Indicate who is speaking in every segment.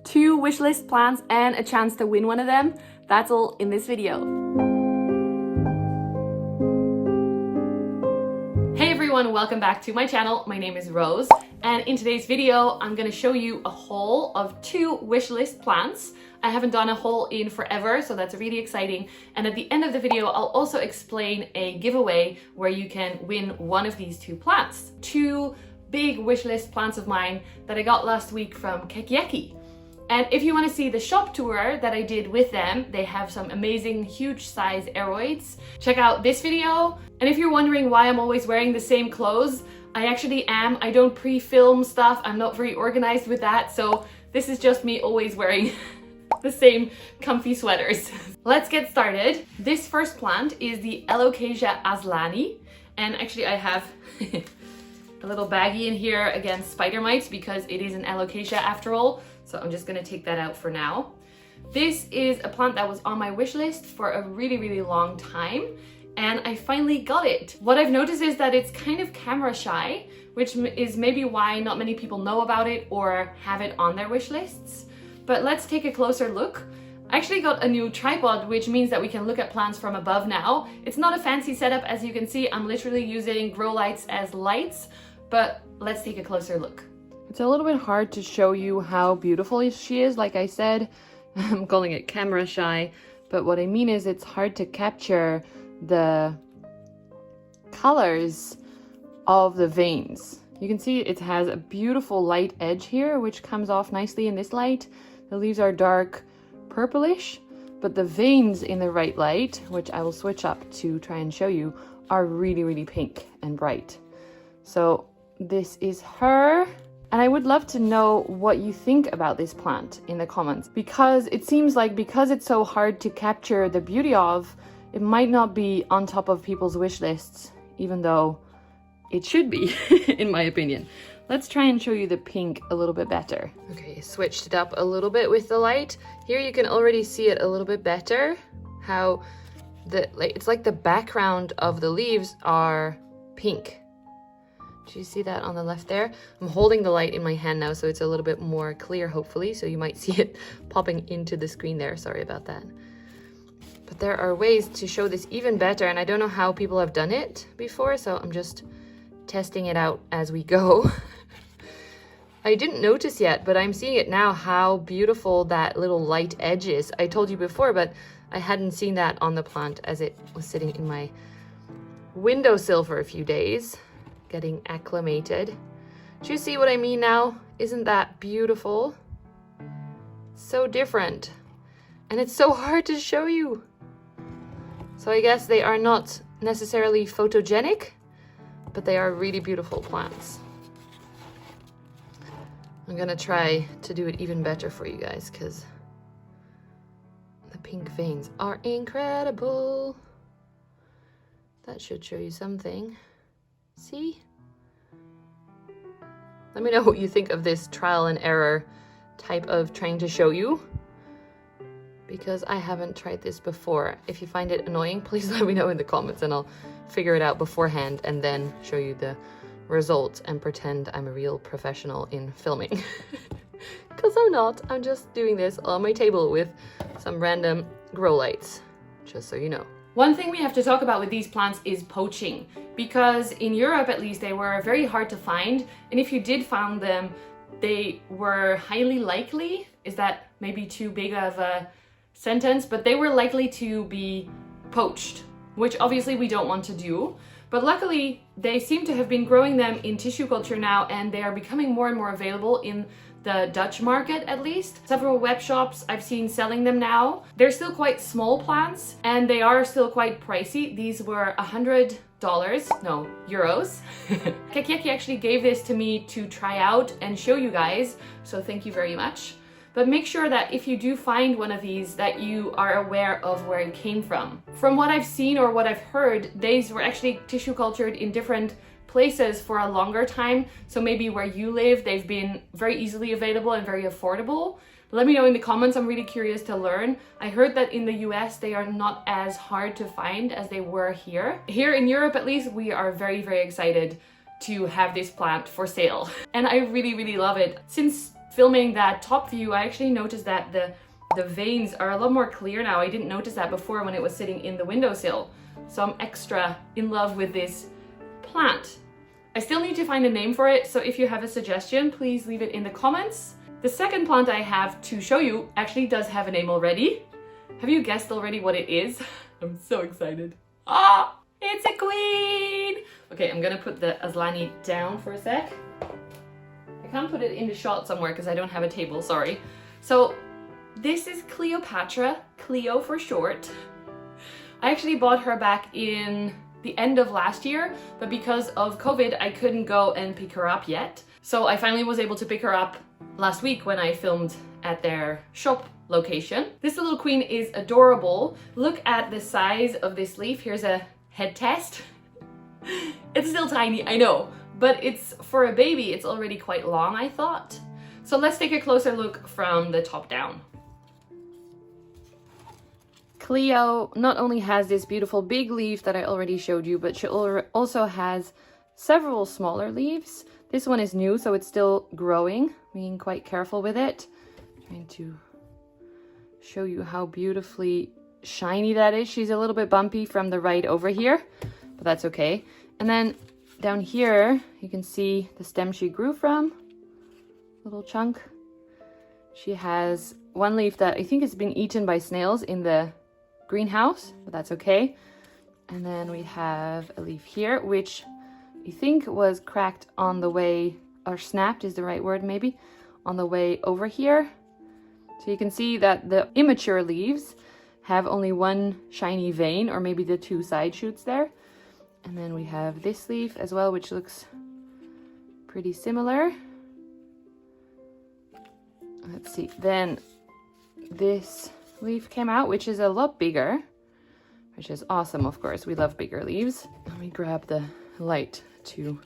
Speaker 1: 2 wishlist plants and a chance to win one of them. That's all in this video. Hey everyone, welcome back to my channel. My name is Rose, and in today's video I'm going to show you a haul of 2 wishlist plants. I haven't done a haul in forever, so that's really exciting. And at the end of the video I'll also explain a giveaway where you can win one of these 2 plants. 2 big wishlist plants of mine that I got last week from Jekkie. And if you want to see the shop tour that I did with them, they have some amazing huge size aeroids. Check out this video. And if you're wondering why I'm always wearing the same clothes, I actually am. I don't pre-film stuff. I'm not very organized with that. So this is just me always wearing the same comfy sweaters. Let's get started. This first plant is the Alocasia Azlani. And actually I have a little baggie in here against spider mites because it is an alocasia after all. So I'm just gonna take that out for now. This is a plant that was on my wish list for a really long time, and I finally got it. What I've noticed is that it's kind of camera shy, which is maybe why not many people know about it or have it on their wish lists. But let's take a closer look. I actually got a new tripod, which means that we can look at plants from above now. It's not a fancy setup, as you can see. I'm literally using grow lights as lights, but let's take a closer look. It's a little bit hard to show you how beautiful she is. Like I said, I'm calling it camera shy, but what I mean is it's hard to capture the colors of the veins. You can see it has a beautiful light edge here, which comes off nicely in this light. The leaves are dark purplish, but the veins in the right light, which I will switch up to try and show you, are really pink and bright. So this is her. And I would love to know what you think about this plant in the comments, because it seems like because it's so hard to capture the beauty of, it might not be on top of people's wish lists, even though it should be, in my opinion. Let's try and show you the pink a little bit better. Okay, switched it up a little bit with the light. Here you can already see it a little bit better, how it's like the background of the leaves are pink. Do you see that on the left there? I'm holding the light in my hand now, so it's a little bit more clear, hopefully. So you might see it popping into the screen there. Sorry about that. But there are ways to show this even better, and I don't know how people have done it before, so I'm just testing it out as we go. I didn't notice yet, but I'm seeing it now, how beautiful that little light edge is. I told you before, but I hadn't seen that on the plant as it was sitting in my windowsill for a few days. Getting acclimated. Do you see what I mean now? Isn't that beautiful? So different. And it's so hard to show you. So I guess they are not necessarily photogenic, but they are really beautiful plants. I'm gonna try to do it even better for you guys because the pink veins are incredible. That should show you something. See? Let me know what you think of this trial and error type of trying to show you, because I haven't tried this before. If you find it annoying, please let me know in the comments and I'll figure it out beforehand and then show you the results and pretend I'm a real professional in filming. Because I'm not. I'm just doing this on my table with some random grow lights, just so you know. One thing we have to talk about with these plants is poaching, because in Europe at least they were very hard to find, and if you did find them, they were highly likely, is that maybe too big of a sentence, but they were likely to be poached, which obviously we don't want to do. But luckily they seem to have been growing them in tissue culture now, and they are becoming more and more available in the Dutch market at least. Several web shops I've seen selling them now. They're still quite small plants and they are still quite pricey. These were €100, no, euros. Jekkie actually gave this to me to try out and show you guys, so thank you very much. But make sure that if you do find one of these, that you are aware of where it came from. From what I've seen or what I've heard, these were actually tissue cultured in different places for a longer time. So maybe where you live, they've been very easily available and very affordable. Let me know in the comments, I'm really curious to learn. I heard that in the US they are not as hard to find as they were here. Here in Europe at least, we are very, very excited to have this plant for sale. And I really, really love it. Since filming that top view, I actually noticed that the veins are a lot more clear now. I didn't notice that before when it was sitting in the windowsill. So I'm extra in love with this plant. I still need to find a name for it, so if you have a suggestion, please leave it in the comments. The second plant I have to show you actually does have a name already. Have you guessed already what it is? I'm so excited. Ah, it's a queen! Okay, I'm gonna put the Azlani down for a sec. I can't put it in the shot somewhere because I don't have a table, sorry. So this is Cleopatra, Cleo for short. I actually bought her back in the end of last year, but because of COVID, I couldn't go and pick her up yet. So I finally was able to pick her up last week when I filmed at their shop location. This little queen is adorable. Look at the size of this leaf. Here's a head test. It's still tiny, I know, but it's for a baby, it's already quite long, I thought. So let's take a closer look from the top down. Cleo not only has this beautiful big leaf that I already showed you, but she also has several smaller leaves. This one is new, so it's still growing. Being quite careful with it. Trying to show you how beautifully shiny that is. She's a little bit bumpy from the right over here, but that's okay. And then down here, you can see the stem she grew from. Little chunk. She has one leaf that I think has been eaten by snails in the greenhouse, but that's okay. And then we have a leaf here, which I think was cracked on the way, or snapped is the right word maybe, on the way over here. So you can see that the immature leaves have only one shiny vein, or maybe the two side shoots there. And then we have this leaf as well, which looks pretty similar. Let's see, then this leaf came out, which is a lot bigger, which is awesome, of course. We love bigger leaves. Let me grab the light to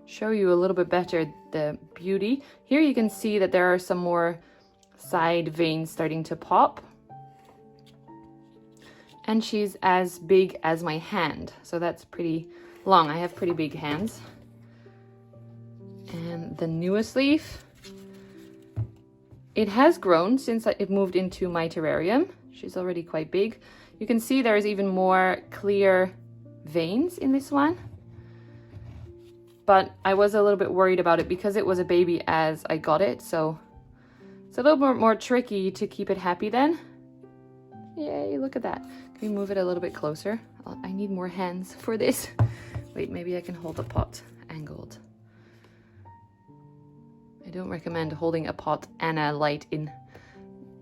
Speaker 1: show you a little bit better the beauty. Here you can see that there are some more side veins starting to pop. And she's as big as my hand, so that's pretty long. I have pretty big hands. And the newest leaf, it has grown since it moved into my terrarium. She's already quite big. You can see there's even more clear veins in this one. But I was a little bit worried about it because it was a baby as I got it, so it's a little bit more tricky to keep it happy then. Yay, look at that. Can we move it a little bit closer? I need more hands for this. Wait, maybe I can hold the pot angled. I don't recommend holding a pot and a light in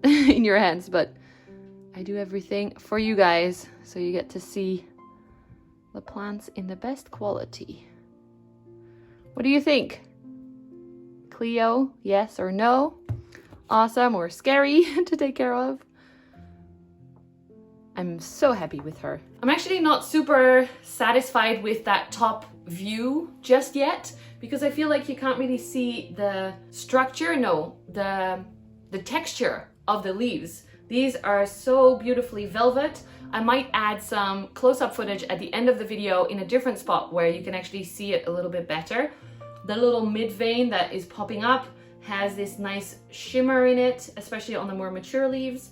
Speaker 1: in your hands, but I do everything for you guys so you get to see the plants in the best quality. What do you think? Cleo, yes or no? Awesome or scary to take care of? I'm so happy with her. I'm actually not super satisfied with that top view just yet, because I feel like you can't really see the structure, the texture of the leaves. These are so beautifully velvet. I might add some close-up footage at the end of the video in a different spot where you can actually see it a little bit better. The little mid vein that is popping up has this nice shimmer in it, especially on the more mature leaves.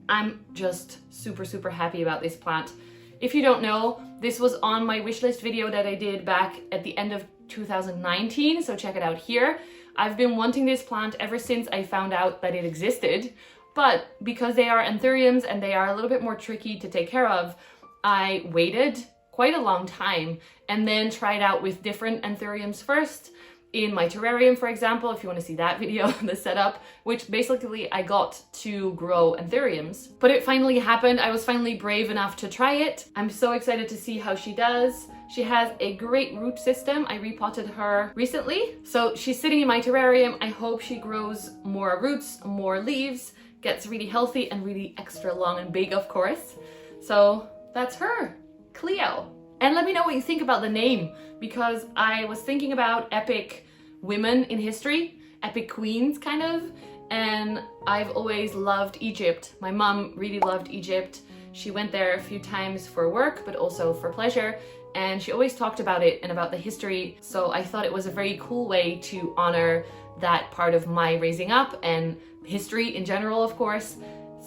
Speaker 1: I'm just super happy about this plant. If you don't know, this was on my wishlist video that I did back at the end of 2019, so check it out here. I've been wanting this plant ever since I found out that it existed, but because they are anthuriums and they are a little bit more tricky to take care of, I waited quite a long time and then tried out with different anthuriums first. In my terrarium, for example, if you want to see that video, the setup, which basically I got to grow anthuriums. But it finally happened. I was finally brave enough to try it. I'm so excited to see how she does. She has a great root system. I repotted her recently. So she's sitting in my terrarium. I hope she grows more roots, more leaves, gets really healthy and really extra long and big, of course. So that's her, Cleo. And let me know what you think about the name, because I was thinking about epic women in history, epic queens kind of, and I've always loved Egypt. My mom really loved Egypt. She went there a few times for work, but also for pleasure, and she always talked about it and about the history. So I thought it was a very cool way to honor that part of my raising up and history in general, of course.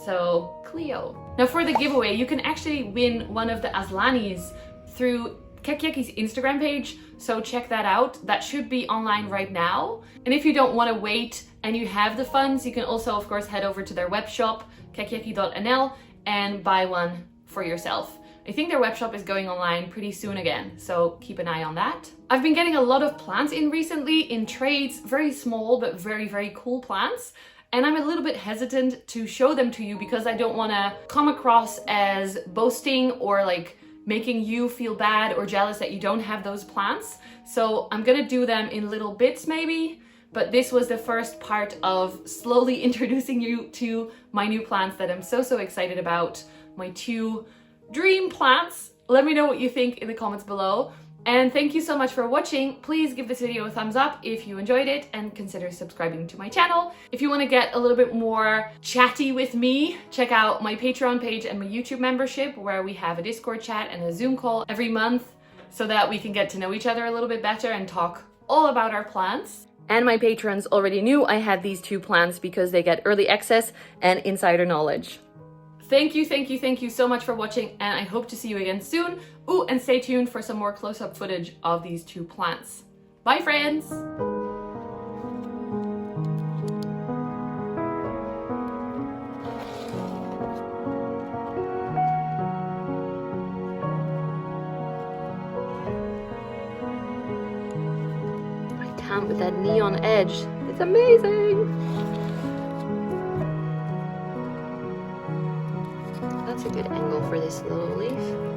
Speaker 1: So Cleo. Now for the giveaway, you can actually win one of the Azlanis through Jekkie's Instagram page, so check that out. That should be online right now. And if you don't want to wait and you have the funds, you can also of course head over to their web shop, jekkie.nl, and buy one for yourself. I think their web shop is going online pretty soon again, so keep an eye on that. I've been getting a lot of plants in recently in trades, very small but very, very cool plants. And I'm a little bit hesitant to show them to you because I don't want to come across as boasting or like making you feel bad or jealous that you don't have those plants. So I'm gonna do them in little bits maybe, but this was the first part of slowly introducing you to my new plants that I'm so excited about, my 2 dream plants. Let me know what you think in the comments below. And thank you so much for watching. Please give this video a thumbs up if you enjoyed it and consider subscribing to my channel. If you want to get a little bit more chatty with me, check out my Patreon page and my YouTube membership, where we have a Discord chat and a Zoom call every month so that we can get to know each other a little bit better and talk all about our plants. And my patrons already knew I had these 2 plants because they get early access and insider knowledge. Thank you so much for watching, and I hope to see you again soon. Ooh, and stay tuned for some more close-up footage of these 2 plants. Bye, friends! Right down with that neon edge. It's amazing! That's a good angle for this little leaf.